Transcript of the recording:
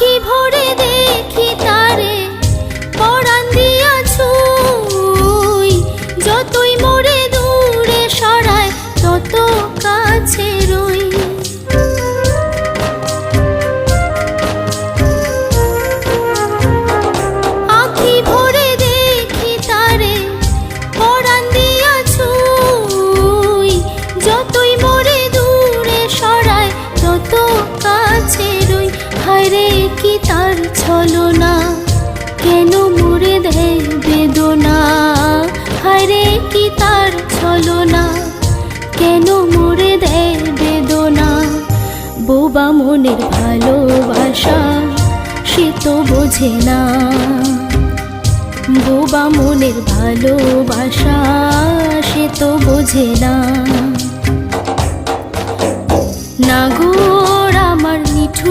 আখি ভরে দেখি তারে পরাণ দিয়া ছুঁই, যতই মোরে দূরে সরায় তত কাছে রই। আখি ভরে দেখি তারে পরাণ দিয়া ছুঁই, যতই মোরে দূরে সরায় তত কাছে রই। হায়রে কি তার ছলনা, কেন মোরে দেয় বেদনা। হায়রে কি তার ছলনা, কেন মোরে দেয় বেদনা। বোবা মনের ভালোবাসা সে তো বোঝে না, বোবা মনের ভালোবাসা সে তো বোঝে না। নাগর আমার নিঠুর